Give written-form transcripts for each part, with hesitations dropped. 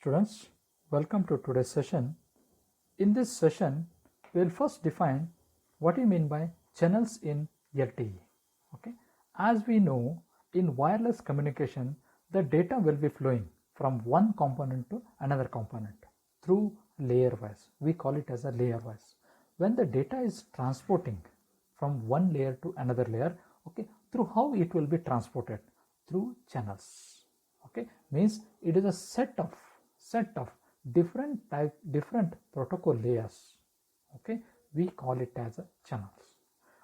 Students, welcome to today's session. In this session, we will first define what we mean by channels in LTE. Okay, as we know, in wireless communication, the data will be flowing from one component to another component through layer wise. We call it as a layer wise. When the data is transporting from one layer to another layer, okay, through how it will be transported? Through channels. Okay, means it is a set of different protocol layers. Okay, we call it as a channels.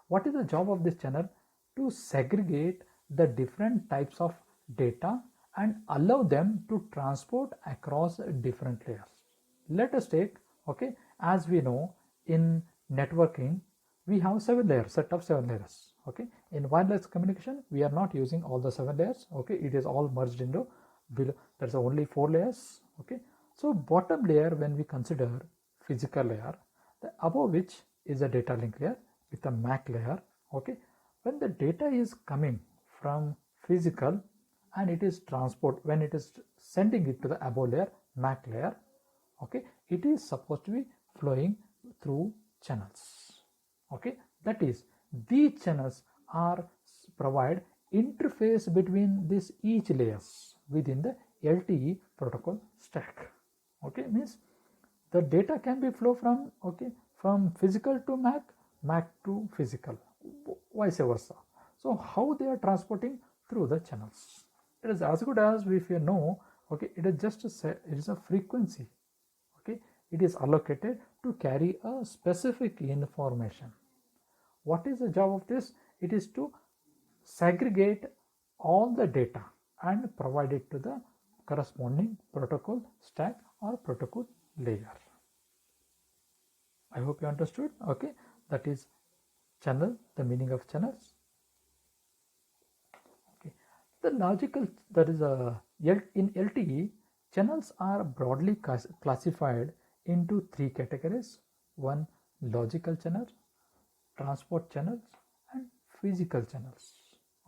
What is the job of this channel? To segregate the different types of data and allow them to transport across different layers. Let us take, okay, as we know, in networking we have set of 7 layers. Okay, in wireless communication we are not using all the 7 layers. Okay, it is all merged into below. There's only 4 layers. Okay, so bottom layer, when we consider physical layer, the above which is a data link layer with a MAC layer. Okay, when the data is coming from physical and it is when it is sending it to the above layer, MAC layer, okay, it is supposed to be flowing through channels. Okay, that is, these channels are provide interface between these each layers within the LTE protocol stack. Okay, means the data can be flow from from physical to MAC to physical, vice versa. So how they are transporting? Through the channels. It is as good as if you know, okay, it is just it is a frequency. Okay, it is allocated to carry a specific information. What is the job of this? It is to segregate all the data and provide it to the corresponding protocol stack or protocol layer. I hope you understood. Okay, that is channel, the meaning of channels. Okay, the logical, that is in LTE, channels are broadly classified into 3 categories. One, logical channels, transport channels, and physical channels.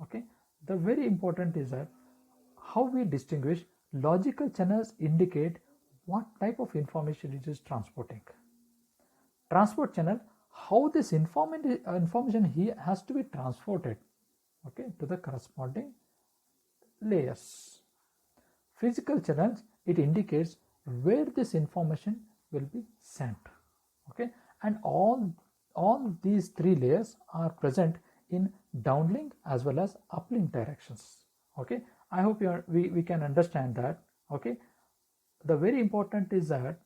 Okay, the very important is that how we distinguish. Logical channels indicate what type of information it is transporting. Transport channel, how this information here has to be transported, okay, to the corresponding layers. Physical channels, it indicates where this information will be sent. Okay, and all these 3 layers are present in downlink as well as uplink directions. Okay, I hope we can understand that. Okay, the very important is that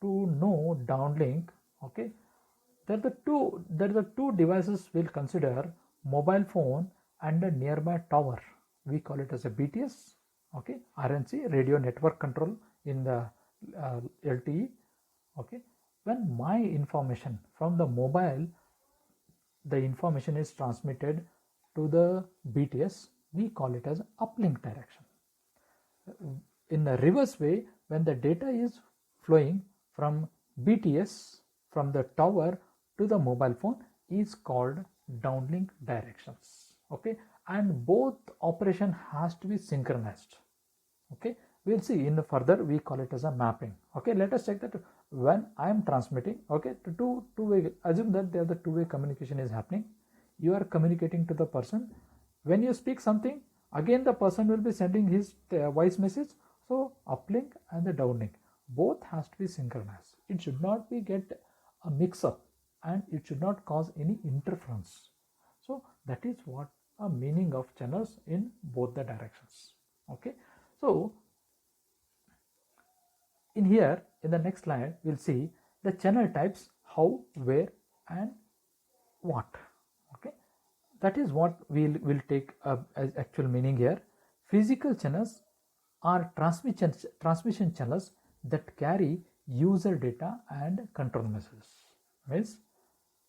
to know downlink, okay, there are the two devices we'll consider: mobile phone and a nearby tower. We call it as a BTS. Okay, RNC, radio network control in the LTE. Okay, when my information from the mobile, the information is transmitted to the BTS, we call it as uplink direction. In the reverse way, when the data is flowing from BTS, from the tower to the mobile phone, is called downlink directions. Okay, and both operation has to be synchronized. Okay, we'll see in the further, we call it as a mapping. Okay, let us check that when I am transmitting, okay, to two-way, assume that there the two-way communication is happening. You are communicating to the person. When you speak something, again the person will be sending his voice message. So uplink and the downlink, both has to be synchronized. It should not be get a mix-up and it should not cause any interference. So that is what a meaning of channels in both the directions. Okay, so in here, in the next slide, we'll see the channel types: how, where, and what. Okay, that is what we'll take as actual meaning here. Physical channels are transmission channels that carry user data and control messages. Means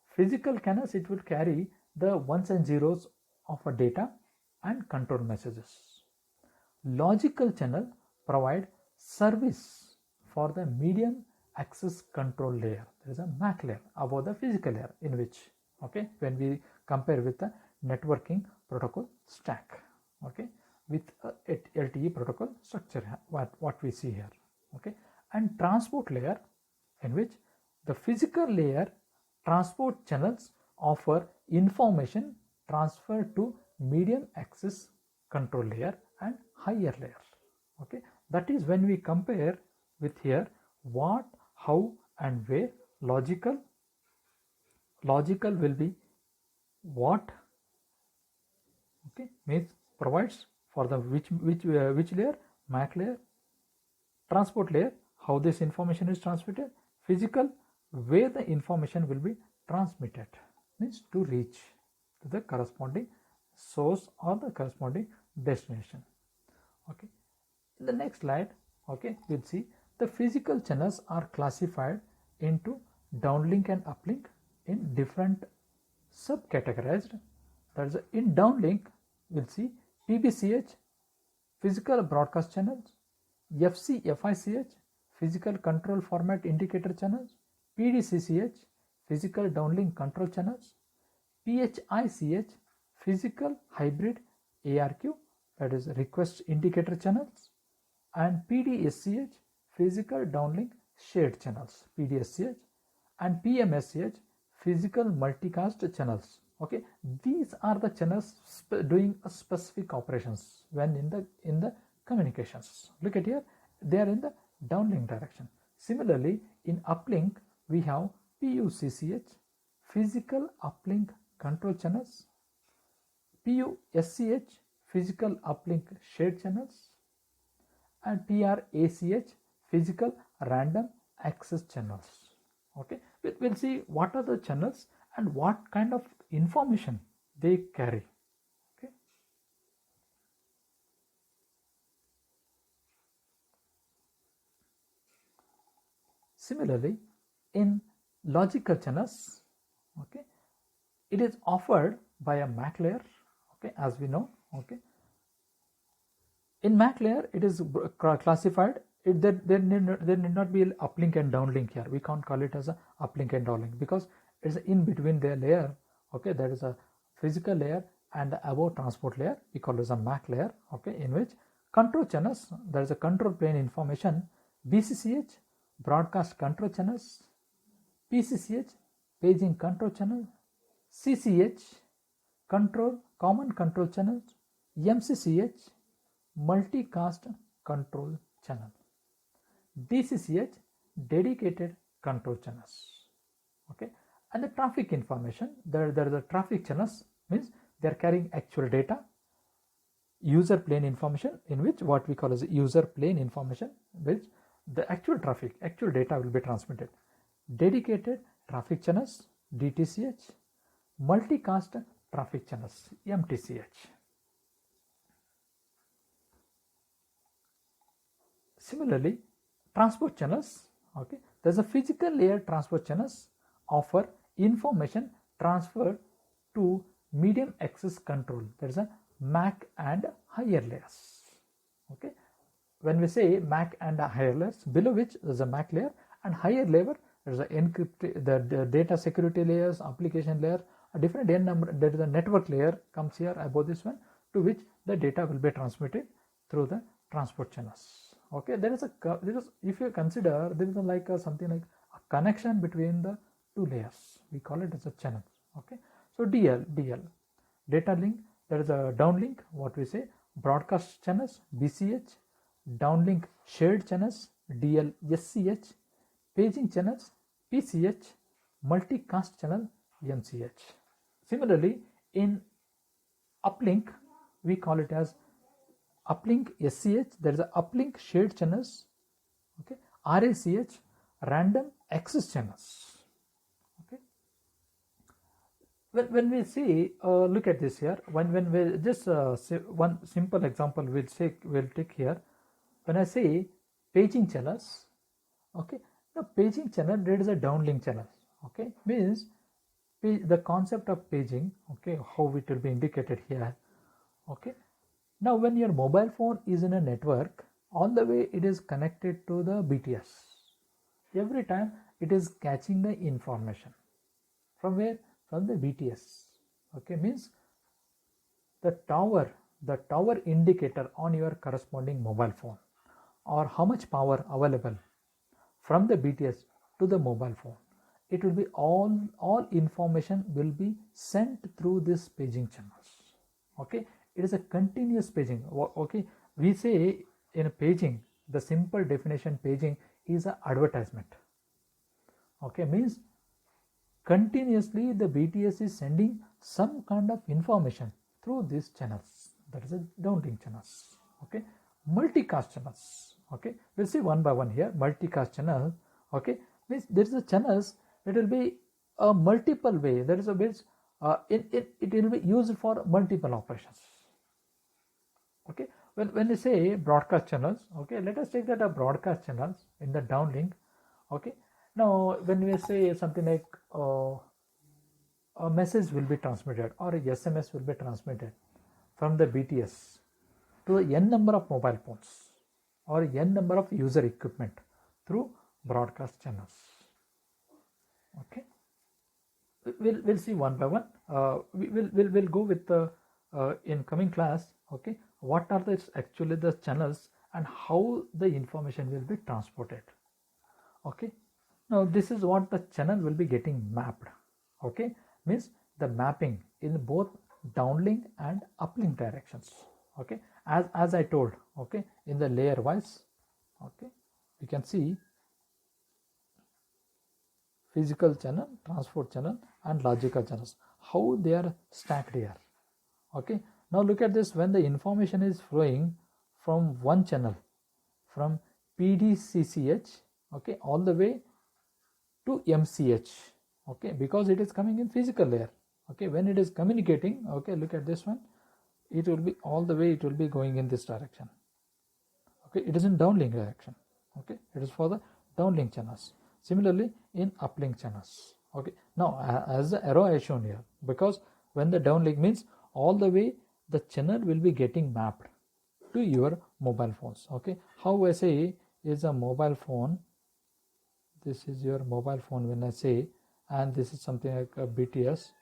physical channels, it will carry the ones and zeros of a data and control messages. Logical channel provide service for the medium access control layer. There is a MAC layer above the physical layer, in which, okay, when we compare with the networking protocol stack, okay, with LTE protocol structure, what we see here. okay, and transport layer, in which the physical layer transport channels offer information transfer to medium access control layer and higher layer. Okay, that is when we compare with here what, how and where. Logical will be what, okay, means provides for the which layer, MAC layer. Transport layer, how this information is transmitted. Physical, where the information will be transmitted, means to reach to the corresponding source or the corresponding destination. Okay, in the next slide, okay, we'll see the physical channels are classified into downlink and uplink in different subcategorized. That is, in downlink we'll see PBCH, physical broadcast channels, FICH, physical control format indicator channels, PDCCH, physical downlink control channels, PHICH, physical hybrid ARQ, that is request indicator channels, and PDSCH, physical downlink shared channels, PDSCH, and PMSCH, physical multicast channels. Okay, these are the channels doing a specific operations when in the communications. Look at here, they are in the downlink direction. Similarly, in uplink we have PUCCH, physical uplink control channels, PUSCH, physical uplink shared channels, and PRACH, physical random access channels. Okay, we'll see what are the channels and what kind of information they carry. Okay, similarly, in logical channels, okay, it is offered by a MAC layer, okay, as we know. Okay, in MAC layer it is classified. There need not be uplink and downlink here. We can't call it as a uplink and downlink because it's in between their layer. Okay, there is a physical layer and the above transport layer. We call it as a MAC layer. Okay, in which control channels, there is a control plane information, BCCH, broadcast control channels, PCCH, paging control channel, CCH, control common control channels, MCCH, multicast control channel, DCCH, dedicated control channels. Okay, and the traffic information, there is the traffic channels, means they are carrying actual data, user plane information, in which what we call as user plane information, which the actual traffic, actual data will be transmitted. Dedicated traffic channels, DTCH, multicast traffic channels, MTCH. Similarly, transport channels, okay, there's a physical layer transport channels offer information transferred to medium access control. There's a MAC and higher layers. Okay, when we say MAC and higher layers, below which there's a MAC layer, and higher layer there's a encrypted, the data security layers, application layer, a different n number. There is a network layer comes here above this one, to which the data will be transmitted through the transport channels. Okay, there is if you consider, there is like something like a connection between the two layers. We call it as a channel. Okay, so DL data link, there is a downlink, what we say, broadcast channels, BCH, downlink shared channels, DL SCH, paging channels, PCH, multicast channel, MCH. Similarly, in uplink we call it as uplink SCH, there is a uplink shared channels, okay, RACH, random access channels. Okay, when we see, look at this here, when we just say one simple example we'll take here. When I say paging channels, okay, the paging channel, there is a downlink channel. Okay, means the concept of paging, okay, how it will be indicated here. Okay, now when your mobile phone is in a network, all the way it is connected to the BTS. Every time it is catching the information from where? From the BTS. Okay, means the tower indicator on your corresponding mobile phone. or how much power available from the BTS to the mobile phone. It will be all information will be sent through this paging channels. Okay, it is a continuous paging. Okay, we say in paging, the simple definition paging is an advertisement. Okay, means continuously the BTS is sending some kind of information through these channels, that is a downlink channels. Okay, multicast channels. Okay, we'll see one by one here. Multicast channel, okay, means there is a channels, it will be a multiple way, that is a means it will be used for multiple operations. Okay, when you say broadcast channels, okay, let us take that a broadcast channels in the downlink. Okay, now when we say something like a message will be transmitted or a SMS will be transmitted from the BTS to n number of mobile phones or n number of user equipment through broadcast channels. Okay, we'll see one by one. We'll go with the in coming class. Okay, what are actually the channels and how the information will be transported. Okay, now this is what the channel will be getting mapped. Okay, means the mapping in both downlink and uplink directions. Okay, as I told, okay, in the layer wise, okay, we can see physical channel, transport channel and logical channels, how they are stacked here. Okay, now look at this. When the information is flowing from one channel, from PDCCH, okay, all the way to MCH, okay, because it is coming in physical layer. Okay, when it is communicating, okay, look at this one, it will be all the way, it will be going in this direction. Okay, it is in downlink direction. Okay, it is for the downlink channels. Similarly in uplink channels. Okay, now as the arrow I have shown here, because when the downlink means all the way the channel will be getting mapped to your mobile phones. Okay, how I say is a mobile phone, this is your mobile phone when I say, and this is something like a BTS.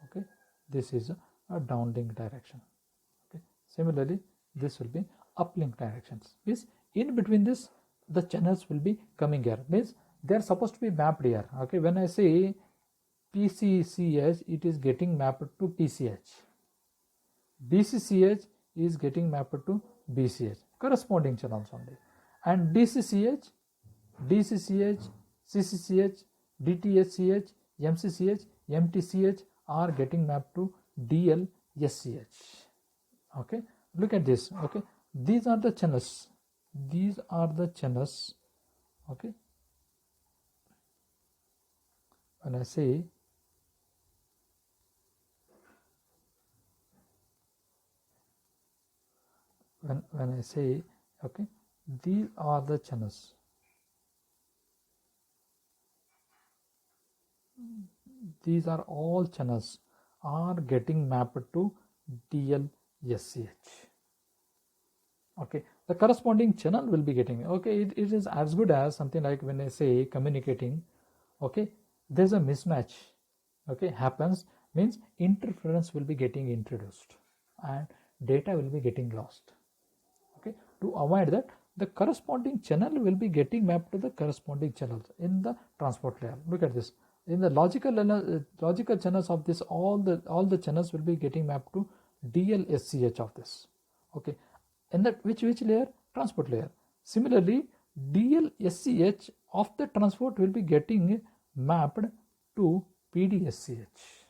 Okay, this is a downlink direction. Okay, similarly this will be uplink directions. Means in between this the channels will be coming here, means they are supposed to be mapped here. Okay, when I say PCCH, it is getting mapped to PCH. BCCH is getting mapped to BCH, corresponding channels only. And DCCH, DCCH, CCCH, DTSCH, MCCH, MTCH are getting mapped to DLSCH. Okay, look at this. Okay, these are the channels. These are the channels. Okay, when I say when I say, okay, these are the channels. These are all channels are getting mapped to DLSCH. Okay, the corresponding channel will be getting, okay, it is as good as something like when I say communicating, okay, there's a mismatch, okay, happens, means interference will be getting introduced and data will be getting lost. Okay, to avoid that, the corresponding channel will be getting mapped to the corresponding channels in the transport layer. Look at this. In the logical channels of this, all the channels will be getting mapped to DLSCH of this. Okay, in that which layer? Transport layer. Similarly, DLSCH of the transport will be getting mapped to PDSCH.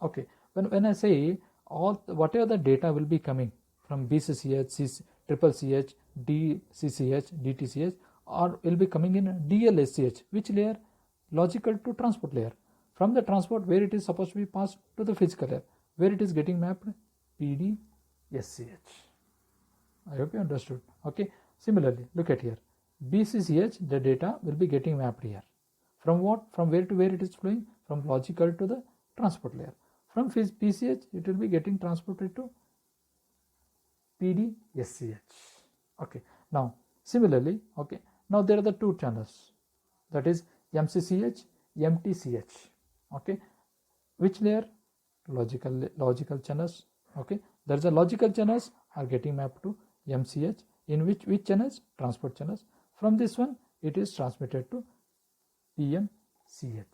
Okay, when I say whatever the data will be coming from BCCH, CCCH, DCCH, DTCH, or will be coming in DLSCH, which layer? Logical to transport layer. From the transport, where it is supposed to be passed to the physical layer, where it is getting mapped? PDSCH. I hope you understood. Okay, similarly look at here, BCCH, the data will be getting mapped here. From what? From where to where it is flowing? From logical to the transport layer. From PCH, it will be getting transported to PDSCH. Okay, now similarly, okay, now there are the two channels, that is MCCH, MTCH. Okay, which layer? Logical channels. Okay, there is a logical channels are getting mapped to MCH, in which channels? Transport channels. From this one it is transmitted to PMCH.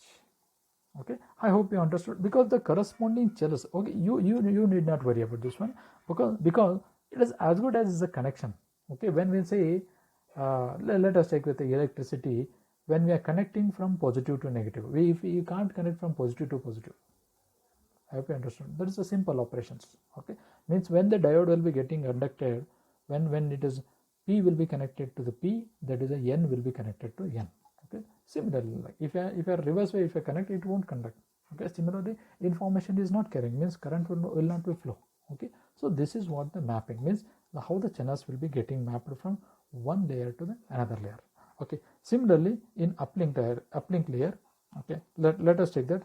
Okay, I hope you understood, because the corresponding channels, okay, you need not worry about this one, because it is as good as the connection. Okay, when we say let us take with the electricity, when we are connecting from positive to negative, if we can't connect from positive to positive. I hope you understand. That is a simple operations. Okay, means when the diode will be getting conducted, when it is P will be connected to the P, that is a N will be connected to N. Okay, similarly, like if you are reverse way, if you connect, it won't conduct. Okay, similarly, information is not carrying, means current will not be flow. Okay, so this is what the mapping means, how the channels will be getting mapped from one layer to the another layer. Okay, similarly in uplink layer, okay, let us take that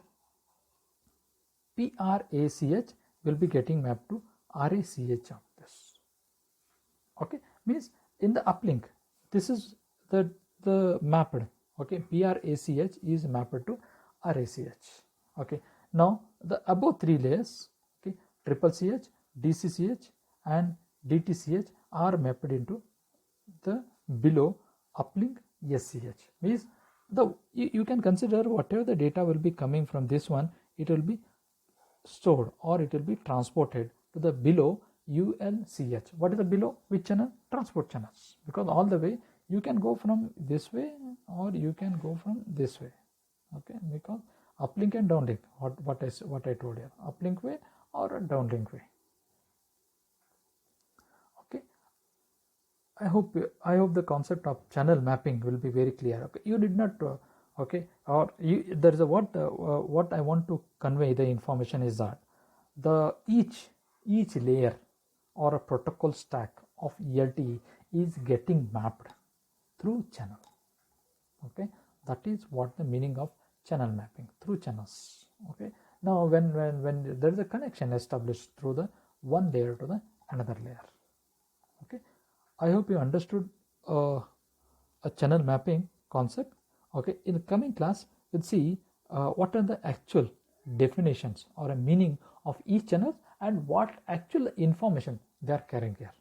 PRACH will be getting mapped to RACH of this. Okay, means in the uplink, this is the mapped. Okay, PRACH is mapped to RACH. Okay, now the above three layers, okay, triple CH, DCCH and DTCH are mapped into the below uplink SCH. Means you can consider whatever the data will be coming from this one, it will be stored or it will be transported to the below ULCH. What is the below? Which channel? Transport channels. Because all the way you can go from this way or you can go from this way. Okay, because uplink and downlink, what I told you, uplink way or a downlink way. Okay, I hope the concept of channel mapping will be very clear. Okay, you did not okay, or there is a what I want to convey the information is that the each layer or a protocol stack of ELT is getting mapped through channel. Okay, that is what the meaning of channel mapping, through channels. Okay, now when there is a connection established through the one layer to the another layer. Okay, I hope you understood a channel mapping concept. Okay, in the coming class we'll see what are the actual definitions or a meaning of each channel and what actual information they are carrying here.